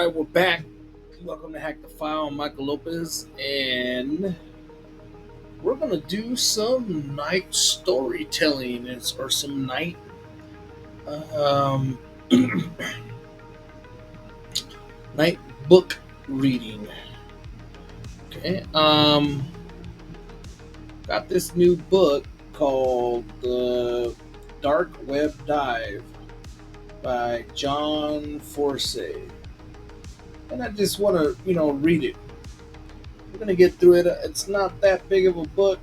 right, we're back. Welcome to Hack the File. I'm Michael Lopez, and we're gonna do some night storytelling, or some night um, night book reading. Okay. Got this new book called The Dark Web Dive by John Forsay, and I just want to, read it. We're gonna get through it. It's not that big of a book.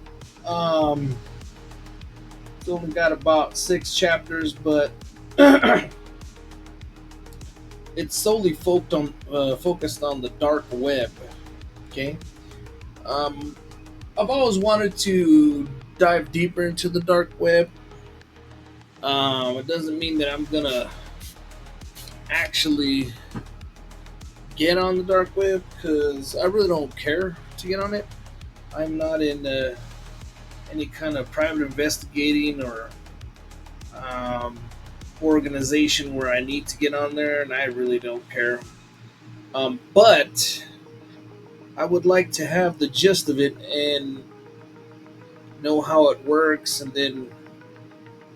Um, it's only got about 6 chapters, but it's solely focused on the dark web. Okay. Um, I've always wanted to dive deeper into the dark web. It doesn't mean that I'm gonna actually get on the dark web because I really don't care to get on it. I'm not in any kind of private investigating or um, organization where I need to get on there, and I really don't care. But I would like to have the gist of it and know how it works, and then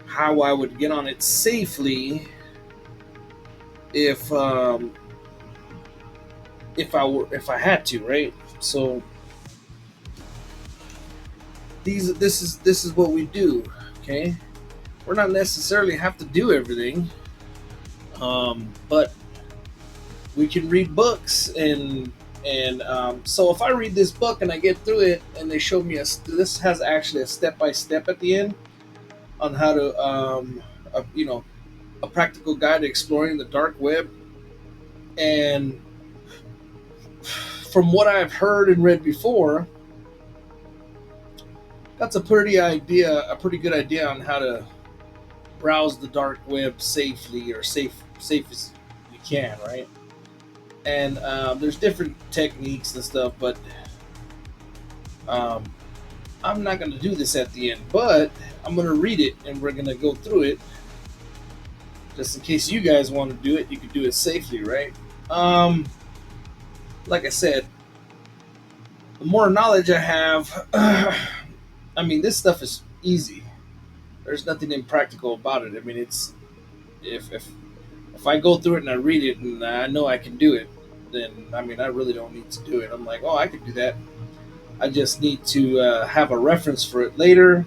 how I would get on it safely if if I had to, right? So this is what we do. Okay, we're not necessarily have to do everything, but we can read books and so if I read this book and I get through it and they show me this has actually a step by step at the end on how to a practical guide to exploring the dark web. And from what I've heard and read before, that's a pretty good idea on how to browse the dark web safely, or safe as you can, right? And there's different techniques and stuff, but um, I'm not going to do this at the end, but I'm going to read it and we're going to go through it just in case you guys want to do it. You can do it safely, right? Um, like I said, the more knowledge I have, I mean, this stuff is easy. There's nothing impractical about it. I mean, it's if I go through it and I read it and I know I can do it, then I mean, I really don't need to do it. I'm like, oh, I can do that. I just need to have a reference for it later,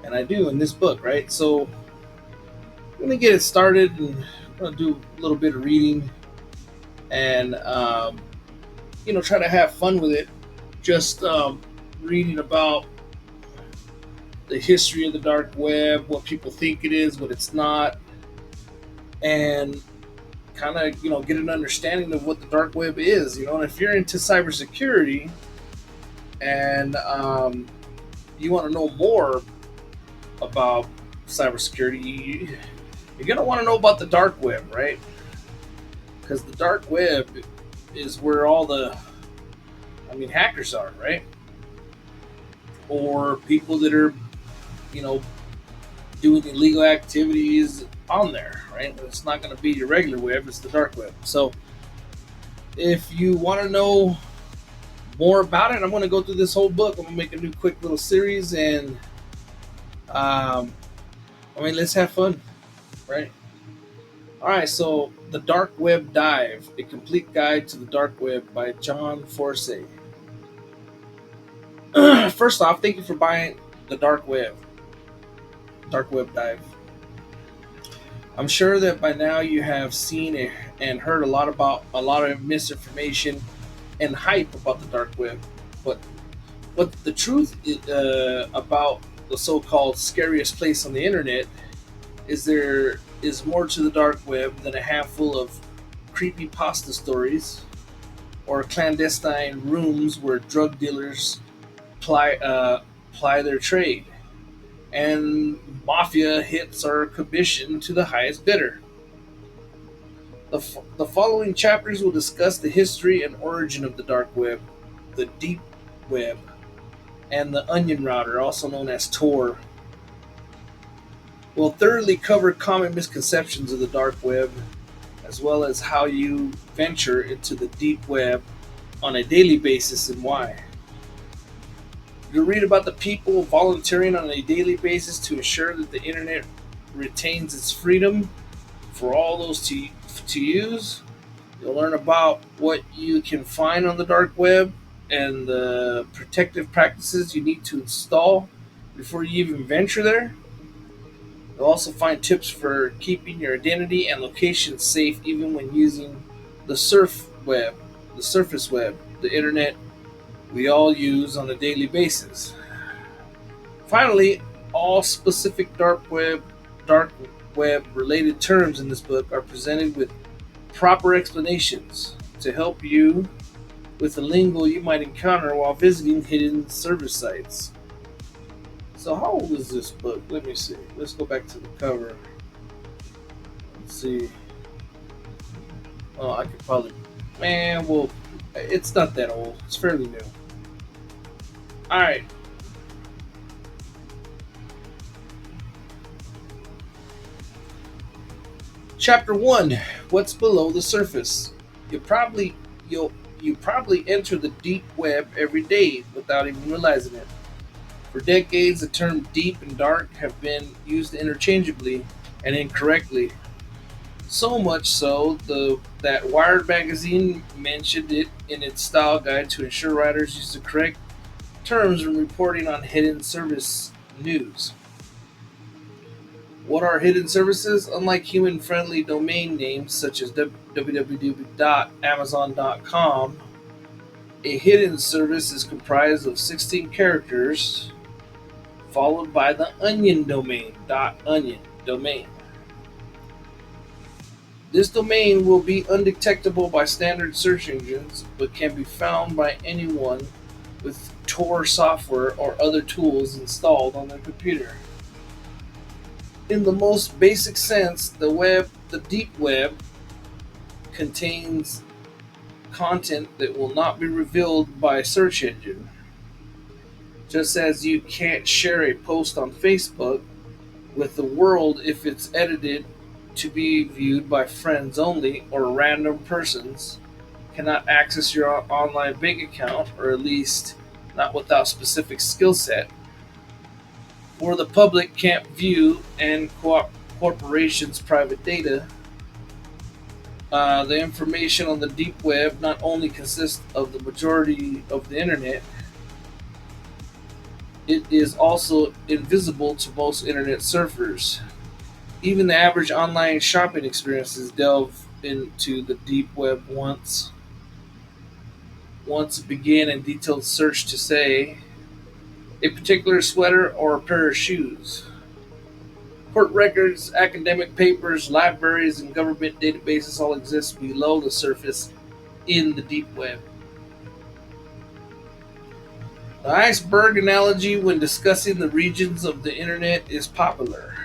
and I do in this book, right? So I'm gonna get it started, and I'm gonna do a little bit of reading, and try to have fun with it. Just reading about the history of the dark web, what people think it is, what it's not, and kind of get an understanding of what the dark web is. And if you're into cybersecurity and you want to know more about cybersecurity, you're gonna want to know about the dark web, right? Because the dark web is where all the, hackers are, right? Or people that are, you know, doing illegal activities on there, right? It's not going to be your regular web; it's the dark web. So, if you want to know more about it, I'm going to go through this whole book. I'm going to make a new quick little series, and um, let's have fun, right? All right. So, the Dark Web Dive: A Complete Guide to the Dark Web by John Forsay. First off, thank you for buying the Dark Web Dive. I'm sure that by now you have seen and heard a lot of misinformation and hype about the dark web, but the truth about the so-called scariest place on the internet is there is more to the dark web than a handful of creepy pasta stories or clandestine rooms where drug dealers ply their trade, and mafia hits are commissioned to the highest bidder. The following chapters will discuss the history and origin of the dark web, the deep web, and the onion router, also known as Tor. We'll thoroughly cover common misconceptions of the dark web, as well as how you venture into the deep web on a daily basis and why. You'll read about the people volunteering on a daily basis to ensure that the internet retains its freedom for all those to use. You'll learn about what you can find on the dark web and the protective practices you need to install before you even venture there. You'll also find tips for keeping your identity and location safe even when using the the surface web, the internet we all use on a daily basis. Finally, all specific dark web related terms in this book are presented with proper explanations to help you with the lingo you might encounter while visiting hidden service sites. So, how old is this book? Let me see. Let's go back to the cover. Let's see. Oh, I could probably. Man, well, it's not that old. It's fairly new. Alright. Chapter 1. What's below the surface? You probably you probably enter the deep web every day without even realizing it. For decades, the term deep and dark have been used interchangeably and incorrectly. So much so that Wired magazine mentioned it in its style guide to ensure writers use the correct terms when reporting on hidden service news. What are hidden services? Unlike human friendly domain names such as www.amazon.com, a hidden service is comprised of 16 characters followed by the onion domain. .onion domain. This domain will be undetectable by standard search engines but can be found by anyone with Tor software or other tools installed on their computer. In the most basic sense, the deep web, contains content that will not be revealed by a search engine. Just as you can't share a post on Facebook with the world if it's edited to be viewed by friends only or random persons, cannot access your online bank account, or at least not without specific skill set, or the public can't view and corporations' private data. The information on the deep web not only consists of the majority of the internet, it is also invisible to most internet surfers. Even the average online shopping experiences delve into the deep web once begin a detailed search to say a particular sweater or a pair of shoes. Court records, academic papers, libraries, and government databases all exist below the surface in the deep web. The iceberg analogy when discussing the regions of the internet is popular,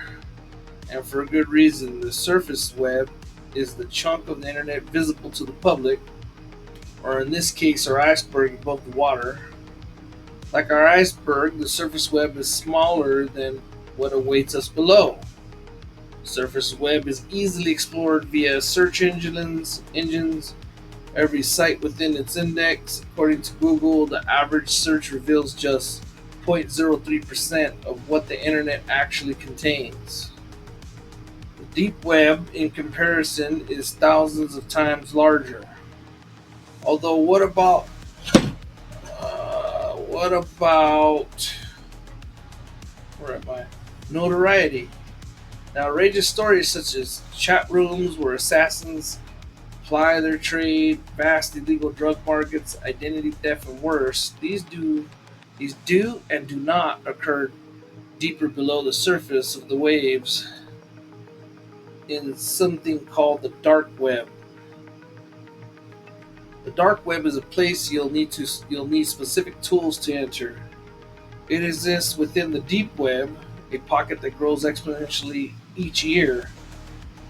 and for a good reason. The surface web is the chunk of the internet visible to the public, or in this case, our iceberg above the water. Like our iceberg, the surface web is smaller than what awaits us below. The surface web is easily explored via search engines. Every site within its index. According to Google, the average search reveals just 0.03% of what the internet actually contains. The deep web, in comparison, is thousands of times larger. Although, where am I? Notoriety. Now, outrageous stories such as chat rooms where assassins ply their trade, vast illegal drug markets, identity theft, and worse, these do and do not occur deeper below the surface of the waves in something called the dark web. The dark web is a place you'll need specific tools to enter. It exists within the deep web, a pocket that grows exponentially each year,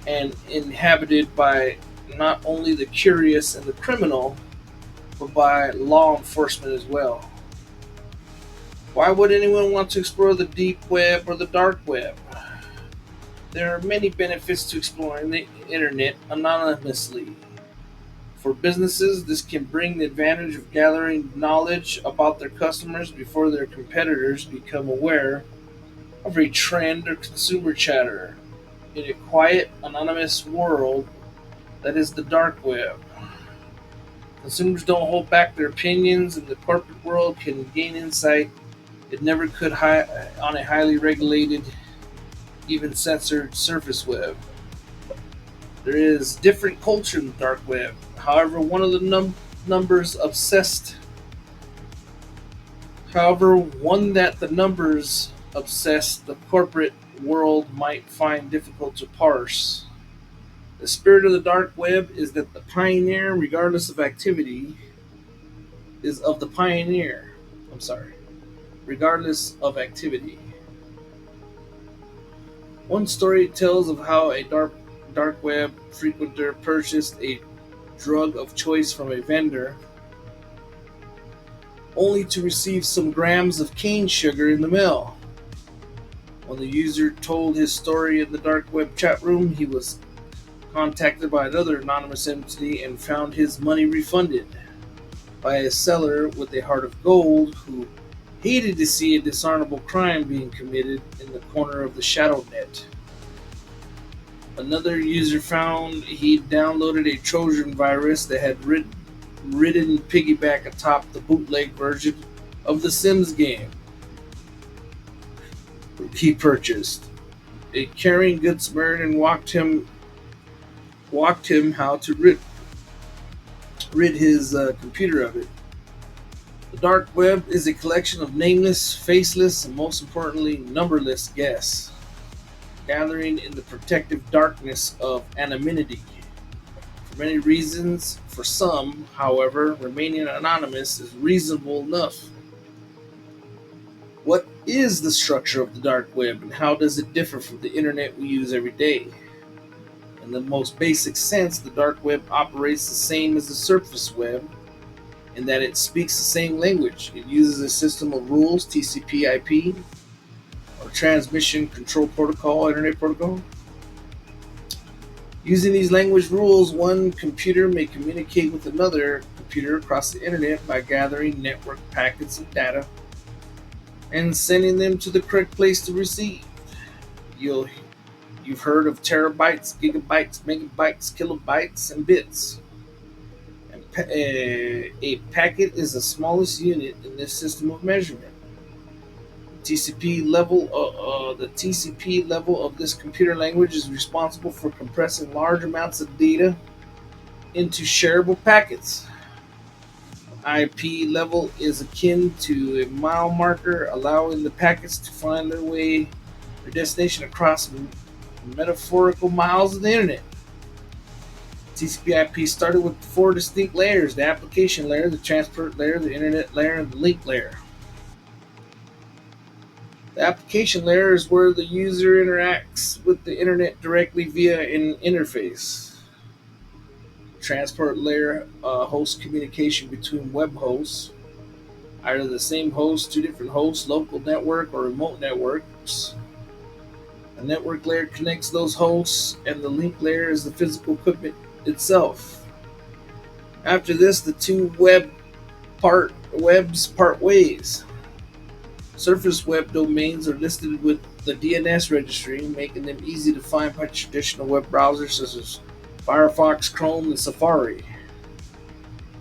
and inhabited by not only the curious and the criminal, but by law enforcement as well. Why would anyone want to explore the deep web or the dark web? There are many benefits to exploring the internet anonymously. For businesses, this can bring the advantage of gathering knowledge about their customers before their competitors become aware of a trend or consumer chatter. In a quiet, anonymous world that is the dark web, consumers don't hold back their opinions, and the corporate world can gain insight it never could on a highly regulated, even censored surface web. There is different culture in the dark web. However, one of the numbers obsessed. However, one that the numbers obsessed the corporate world might find difficult to parse. The spirit of the dark web is that the pioneer, regardless of activity, is of the pioneer. I'm sorry, regardless of activity. One story tells of how a dark web frequenter purchased a drug of choice from a vendor, only to receive some grams of cane sugar in the mail. When the user told his story in the dark web chat room, he was contacted by another anonymous entity and found his money refunded by a seller with a heart of gold who hated to see a dishonorable crime being committed in the corner of the shadow net. Another user found he'd downloaded a Trojan virus that had ridden piggyback atop the bootleg version of the Sims game he purchased. A caring good Samaritan walked him how to rid his computer of it. The dark web is a collection of nameless, faceless, and most importantly, numberless guests, gathering in the protective darkness of anonymity. For many reasons, for some, however, remaining anonymous is reasonable enough. What is the structure of the dark web and how does it differ from the internet we use every day? In the most basic sense, the dark web operates the same as the surface web in that it speaks the same language. It uses a system of rules, TCP/IP, or Transmission Control Protocol, Internet Protocol. Using these language rules, one computer may communicate with another computer across the internet by gathering network packets of data and sending them to the correct place to receive. You'll, you've heard of terabytes, gigabytes, megabytes, kilobytes, and bits. A packet is the smallest unit in this system of measurement. The TCP level of this computer language is responsible for compressing large amounts of data into shareable packets. IP level is akin to a mile marker, allowing the packets to find their destination across metaphorical miles of the internet. TCP/IP started with four distinct layers: the application layer, the transport layer, the internet layer, and the link layer. The application layer is where the user interacts with the internet directly via an interface. The transport layer hosts communication between web hosts, either the same host, two different hosts, local network, or remote networks. The network layer connects those hosts, and the link layer is the physical equipment itself. After this, the two webs part ways. Surface web domains are listed with the DNS registry, making them easy to find by traditional web browsers such as Firefox, Chrome, and Safari.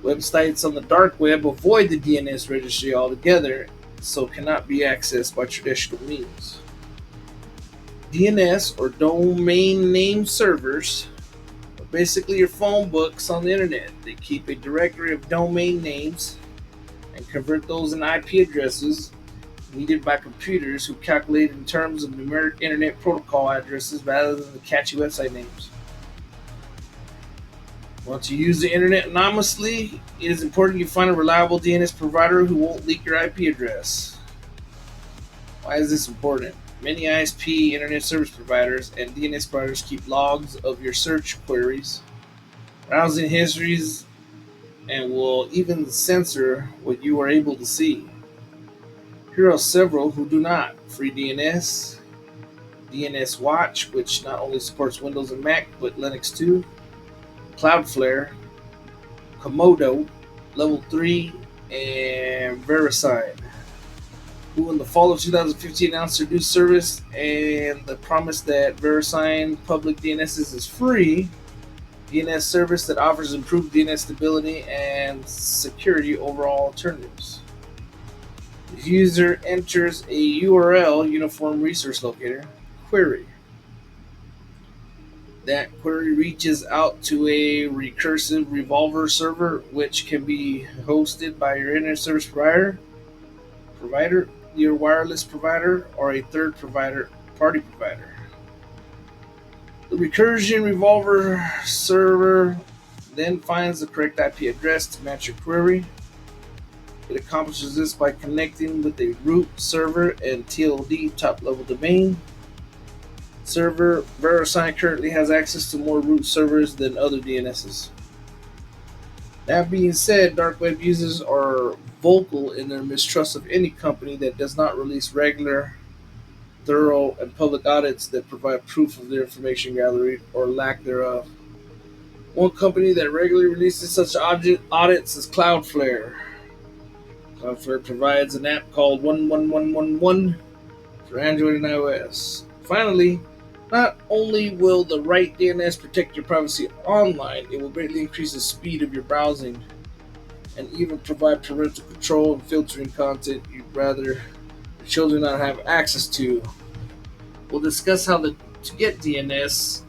Websites on the dark web avoid the DNS registry altogether, so cannot be accessed by traditional means. DNS, or domain name servers, are basically your phone books on the internet. They keep a directory of domain names and convert those in IP addresses needed by computers who calculate in terms of numeric internet protocol addresses rather than the catchy website names. Once you use the internet anonymously, it is important you find a reliable DNS provider who won't leak your IP address. Why is this important? Many ISP, internet service providers, and DNS providers keep logs of your search queries, browsing histories, and will even censor what you are able to see. Here are several who do not: FreeDNS, DNS Watch, which not only supports Windows and Mac, but Linux too, Cloudflare, Komodo, Level 3, and VeriSign, who in the fall of 2015 announced their new service and the promise that VeriSign public DNS is free DNS service that offers improved DNS stability and security over all alternatives. The user enters a URL, Uniform Resource Locator, query. That query reaches out to a recursive revolver server, which can be hosted by your internet service provider, your wireless provider, or a third party provider. The recursion revolver server then finds the correct IP address to match your query. It accomplishes this by connecting with a root server and TLD top level domain. Server VeriSign currently has access to more root servers than other DNSs. That being said, dark web users are vocal in their mistrust of any company that does not release regular, thorough, and public audits that provide proof of their information gathering or lack thereof. One company that regularly releases such audits is Cloudflare. Cloudflare provides an app called 11111 for Android and iOS. Finally, not only will the right DNS protect your privacy online, it will greatly increase the speed of your browsing and even provide parental control and filtering content you'd rather your children not have access to. We'll discuss how to get DNS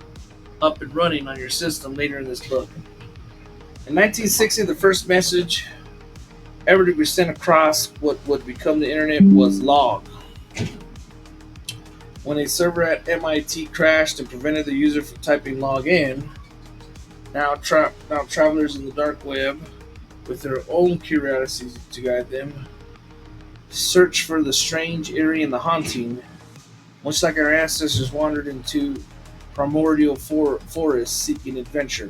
up and running on your system later in this book. In 1960, the first message ever to be sent across what would become the internet was log. When a server at MIT crashed and prevented the user from typing log in, now travelers in the dark web, with their own curiosities to guide them, search for the strange, eerie, and the haunting, much like our ancestors wandered into primordial forests seeking adventure.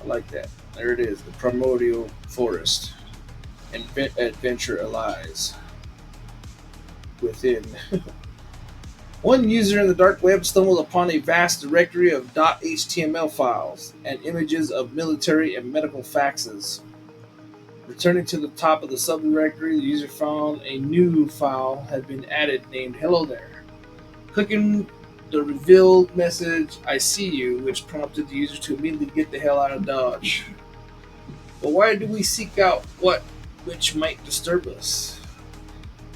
I like that. There it is, the primordial forest. And adventure lies within. One user in the dark web stumbled upon a vast directory of .html files and images of military and medical faxes. Returning to the top of the subdirectory, the user found a new file had been added named Hello There. Clicking the revealed message, I see you, which prompted the user to immediately get the hell out of Dodge. But why do we seek out which might disturb us?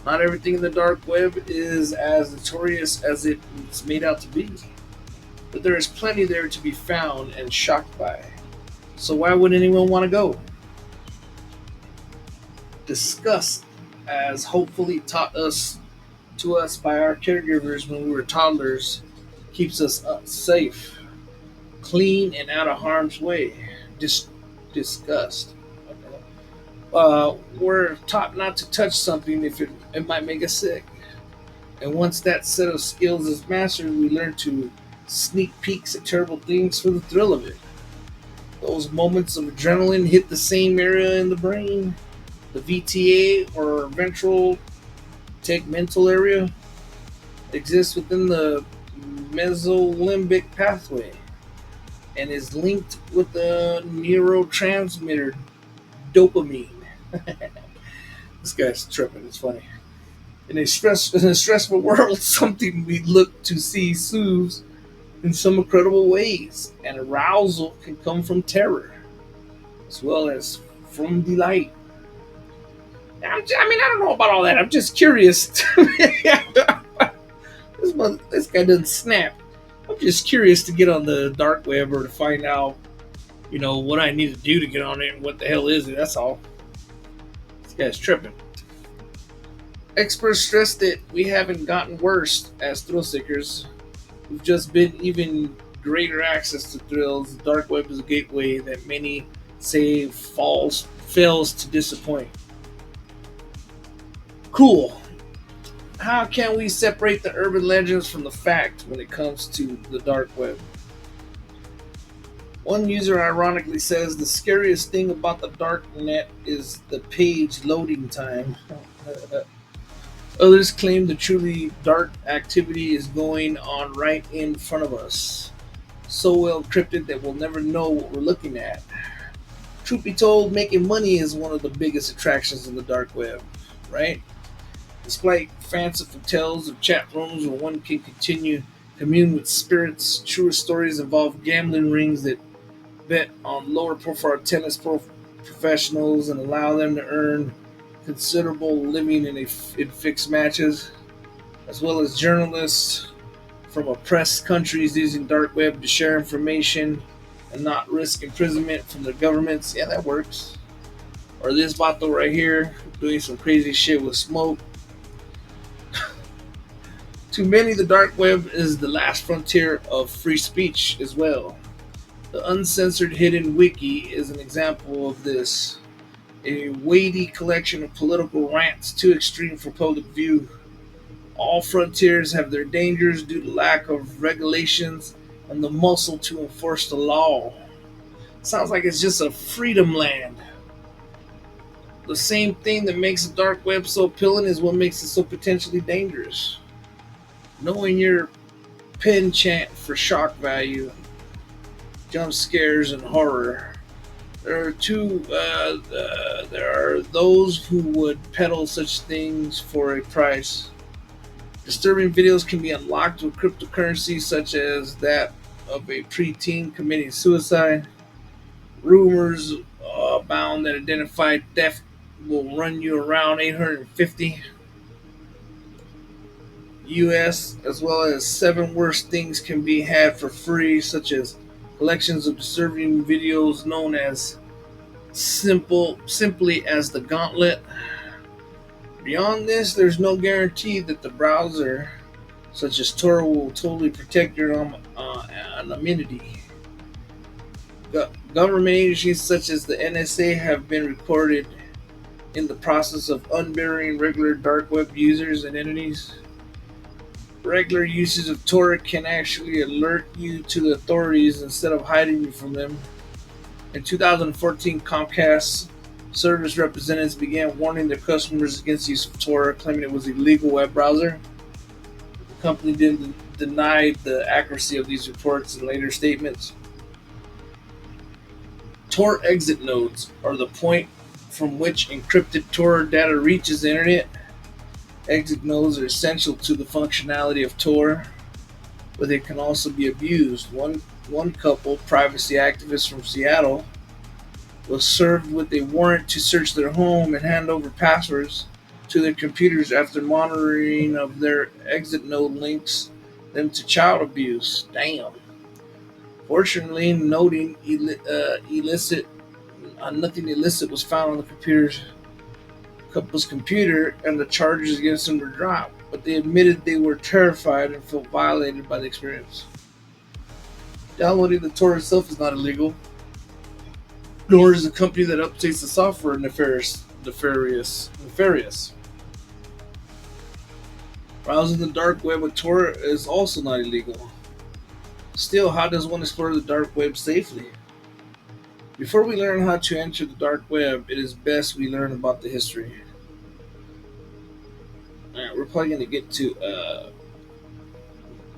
Not everything in the dark web is as notorious as it's made out to be. But there is plenty there to be found and shocked by. So why would anyone want to go? Disgust, as hopefully taught to us by our caregivers when we were toddlers, keeps us safe, clean, and out of harm's way. Disgust. We're taught not to touch something if it might make us sick. And once that set of skills is mastered, we learn to sneak peeks at terrible things for the thrill of it. Those moments of adrenaline hit the same area in the brain, the VTA or ventral tegmental area, exists within the mesolimbic pathway and is linked with the neurotransmitter dopamine. This guy's tripping, it's funny. In a stressful world, something we look to see soothes in some incredible ways, and arousal can come from terror as well as from delight. I don't know about all that. I'm just curious. This guy doesn't snap. I'm just curious to get on the dark web or to find out, what I need to do to get on it and what the hell is it. That's all. This guy's tripping. Experts stress that we haven't gotten worse as thrill seekers. We've just been even greater access to thrills. The dark web is a gateway that many say fails to disappoint. Cool. How can we separate the urban legends from the fact when it comes to the dark web? One user ironically says the scariest thing about the dark net is the page loading time. Others claim the truly dark activity is going on right in front of us, so well encrypted that we'll never know what we're looking at. Truth be told, making money is one of the biggest attractions in the dark web, right? Despite fanciful tales of chat rooms where one can commune with spirits, truer stories involve gambling rings that bet on lower profile professionals and allow them to earn considerable living in fixed matches, as well as journalists from oppressed countries using dark web to share information and not risk imprisonment from the governments. Yeah, that works. Or this vato right here doing some crazy shit with smoke. To many, the dark web is the last frontier of free speech as well. The uncensored hidden wiki is an example of this. A weighty collection of political rants too extreme for public view. All frontiers have their dangers due to lack of regulations and the muscle to enforce the law. Sounds like it's just a freedom land. The same thing that makes the dark web so appealing is what makes it so potentially dangerous. Knowing your pin chant for shock value, jump scares, and horror. There are those who would peddle such things for a price. Disturbing videos can be unlocked with cryptocurrency, such as that of a preteen committing suicide. Rumors abound that identified theft will run you around 850 US, as well as seven worse things can be had for free, such as collections of disturbing videos known as simply as the Gauntlet. Beyond this, there's no guarantee that the browser, such as Tor, will totally protect your anonymity. Government agencies such as the NSA have been recorded in the process of unburying regular dark web users and entities. Regular usage of Tor can actually alert you to the authorities instead of hiding you from them. In 2014, Comcast service representatives began warning their customers against use of Tor, claiming it was a legal web browser. The company denied the accuracy of these reports in later statements. Tor exit nodes are the point from which encrypted Tor data reaches the internet. Exit nodes are essential to the functionality of Tor, but they can also be abused. One couple, privacy activists from Seattle, was served with a warrant to search their home and hand over passwords to their computers after monitoring of their exit node links them to child abuse. Damn. Fortunately, nothing illicit was found on the couple's computer, and the charges against them were dropped. But they admitted they were terrified and felt violated by the experience. Downloading the Tor itself is not illegal, nor is the company that updates the software nefarious. Browsing the dark web with Tor is also not illegal. Still, how does one explore the dark web safely? Before we learn how to enter the dark web, it is best we learn about the history. Alright, we're probably going to get to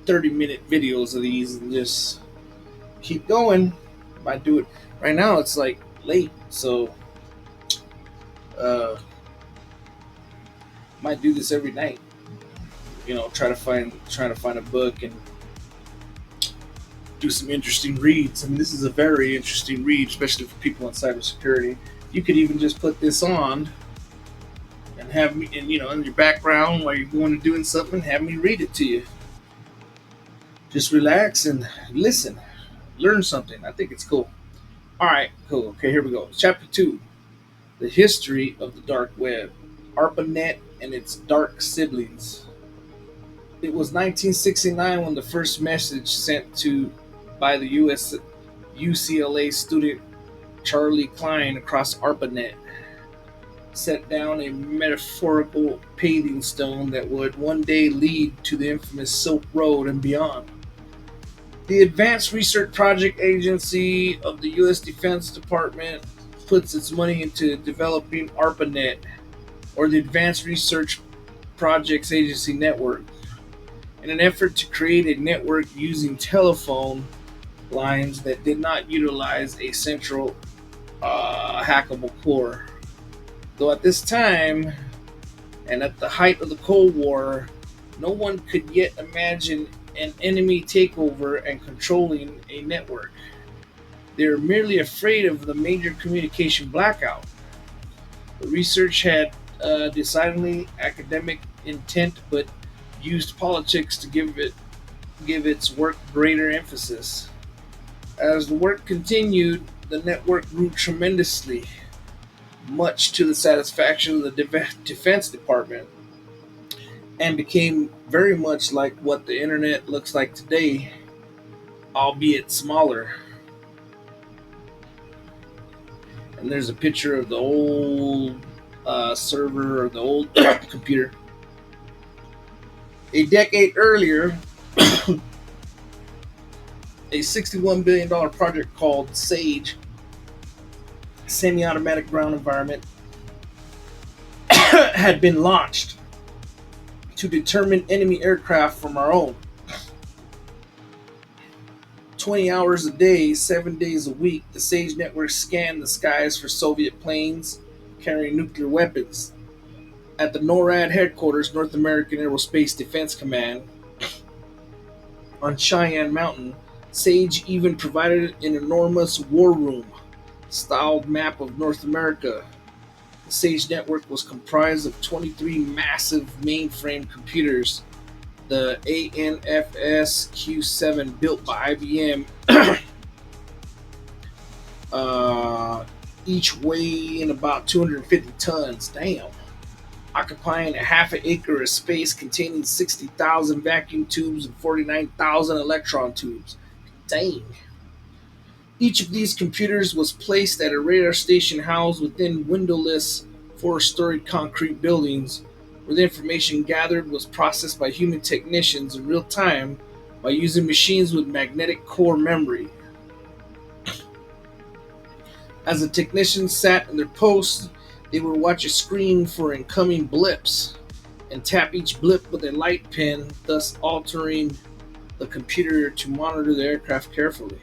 30-minute videos of these and just keep going. Might do it. Right now it's like late, so might do this every night. Trying to find a book and do some interesting reads. I mean, this is a very interesting read, especially for people in cybersecurity. You could even just put this on and have me, in your background while you're going and doing something, have me read it to you. Just relax and listen, learn something. I think it's cool. All right, cool. Okay, here we go. Chapter 2: The History of the Dark Web, ARPANET and its dark siblings. It was 1969 when the first message sent by the UCLA student Charlie Klein across ARPANET set down a metaphorical paving stone that would one day lead to the infamous Silk Road and beyond. The Advanced Research Project Agency of the U.S. Defense Department puts its money into developing ARPANET, or the Advanced Research Projects Agency Network in an effort to create a network using telephone lines that did not utilize a central hackable core. Though at this time, and at the height of the Cold War, no one could yet imagine an enemy takeover and controlling a network. They were merely afraid of the major communication blackout. The research had decidedly academic intent, but used politics to give its work greater emphasis. As the work continued, the network grew tremendously, much to the satisfaction of the Defense Department, and became very much like what the internet looks like today, albeit smaller. And there's a picture of the old server or the old computer. A decade earlier, a $61 billion project called SAGE, Semi Automatic Ground Environment, had been launched to determine enemy aircraft from our own. 20 hours a day, 7 days a week, the SAGE network scanned the skies for Soviet planes carrying nuclear weapons. At the NORAD headquarters, North American Aerospace Defense Command, on Cheyenne Mountain, SAGE even provided an enormous war room styled map of North America. The SAGE network was comprised of 23 massive mainframe computers. The ANFS Q7, built by IBM, each weighing about 250 tons. Damn. Occupying a half an acre of space containing 60,000 vacuum tubes and 49,000 electron tubes. Dang. Each of these computers was placed at a radar station housed within windowless four-story concrete buildings, where the information gathered was processed by human technicians in real time by using machines with magnetic core memory. As the technicians sat in their posts, they would watch a screen for incoming blips and tap each blip with a light pin, thus altering the computer to monitor the aircraft carefully.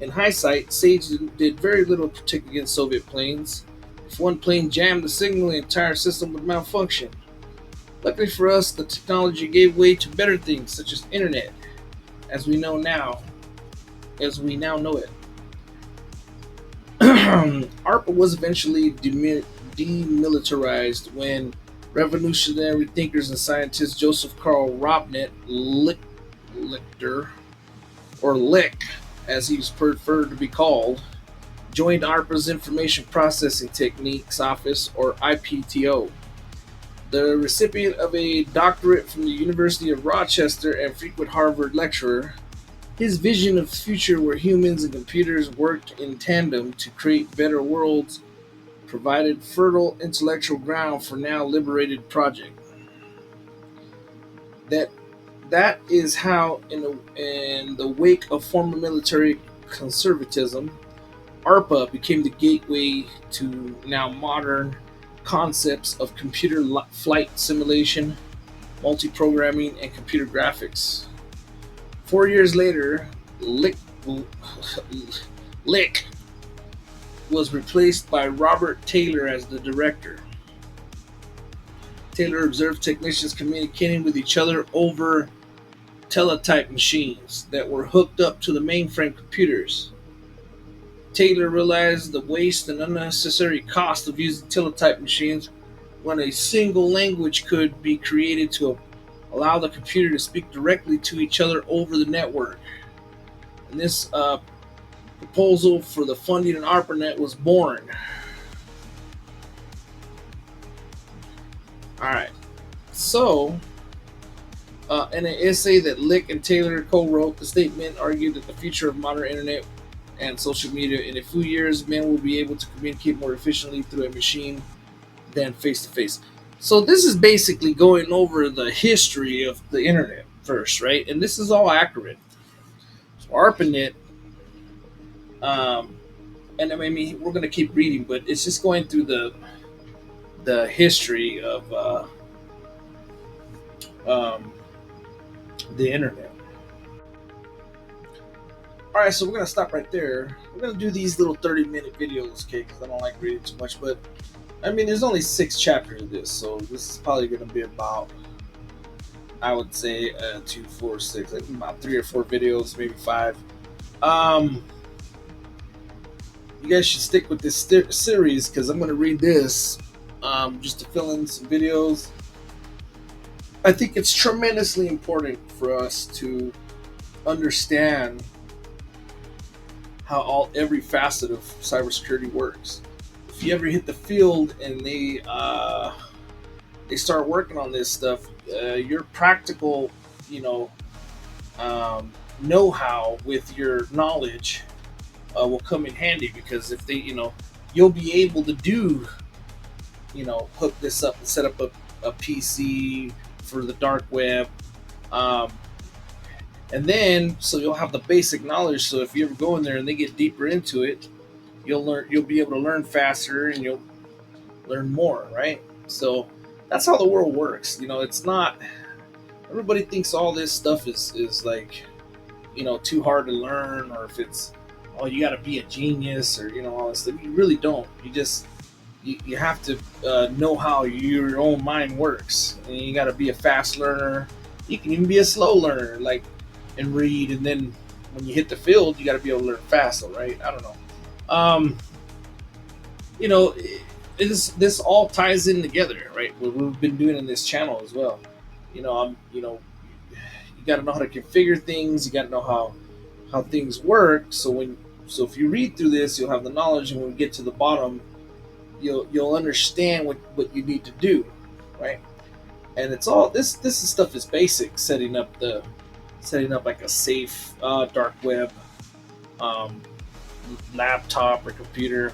In hindsight, SAGE did very little to protect against Soviet planes. If one plane jammed the signal, the entire system would malfunction. Luckily for us, the technology gave way to better things such as internet, as we know now, as we now know it. ARPA was eventually demilitarized when revolutionary thinkers and scientists Joseph Carl Robert Lichter, or Lick, as he was preferred to be called, joined ARPA's Information Processing Techniques Office, or IPTO. The recipient of a doctorate from the University of Rochester and frequent Harvard lecturer, his vision of the future where humans and computers worked in tandem to create better worlds provided fertile intellectual ground for now liberated project. That that is how, in the wake of former military conservatism, ARPA became the gateway to now modern concepts of computer flight simulation, multi-programming, and computer graphics. 4 years later, Lick was replaced by Robert Taylor as the director. Taylor observed technicians communicating with each other over teletype machines that were hooked up to the mainframe computers. Taylor realized the waste and unnecessary cost of using teletype machines when a single language could be created to allow the computer to speak directly to each other over the network. And this proposal for the funding of ARPANET was born. Alright, so in an essay that Lick and Taylor co-wrote, the statement argued that the future of modern internet and social media, in a few years, men will be able to communicate more efficiently through a machine than face to face. So this is basically going over the history of the internet first, right? And this is all accurate. So ARPANET, and I mean we're going to keep reading, but it's just going through the history of um, the internet. All right, so we're gonna stop right there. We're gonna do these little 30-minute videos, okay? Because I don't like reading too much, but I mean, there's only 6 chapters of this, so this is probably gonna be about, I would say, 2, 4, 6, like about 3 or 4 videos, maybe 5. Um, you guys should stick with this series because I'm gonna read this just to fill in some videos. I think it's tremendously important for us to understand how every facet of cybersecurity works. If you ever hit the field and they start working on this stuff, your practical, you know, know-how with your knowledge will come in handy because if they, you'll be able to do, hook this up and set up a PC for the dark web. Um, and then, so you'll have the basic knowledge. So if you ever go in there and they get deeper into it, you'll be able to learn faster and you'll learn more, right? So that's how the world works. It's not, everybody thinks all this stuff is like, too hard to learn, or if it's, oh, you got to be a genius, or all this stuff. You really don't. You have to know how your own mind works, and you got to be a fast learner. You can even be a slow learner, like, and read, and then when you hit the field, you got to be able to learn fast, right? I don't know. um this all ties in together, right? What we've been doing in this channel as well. You got to know how to configure things. You got to know how things work. So if you read through this, you'll have the knowledge, and when we get to the bottom, you'll understand what you need to do, right? And it's all this stuff is basic. Setting up like a safe dark web um, laptop or computer.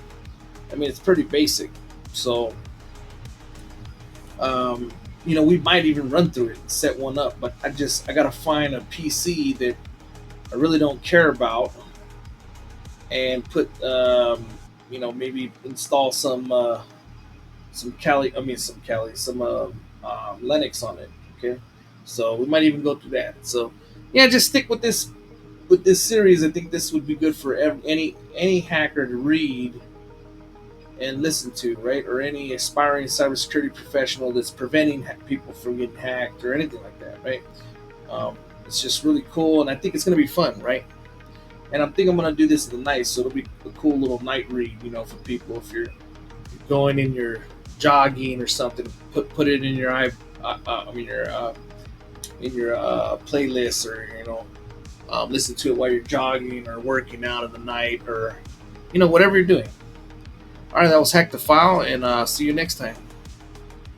I mean, it's pretty basic. So we might even run through it and set one up, but I gotta find a PC that I really don't care about, and put maybe install some Linux on it. Okay, so we might even go through that. So yeah, just stick with this series. I think this would be good for any hacker to read and listen to, right? Or any aspiring cybersecurity professional that's preventing people from getting hacked or anything like that, right? It's just really cool, and I think it's going to be fun, right? And I think I'm going to do this in the night, so it'll be a cool little night read, for people. If you're going in your jogging or something, put it in your in your playlist, or listen to it while you're jogging or working out in the night, or whatever you're doing. All right, that was Hack the File, and see you next time.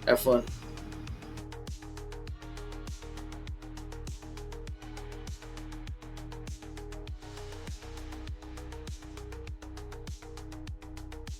Have fun.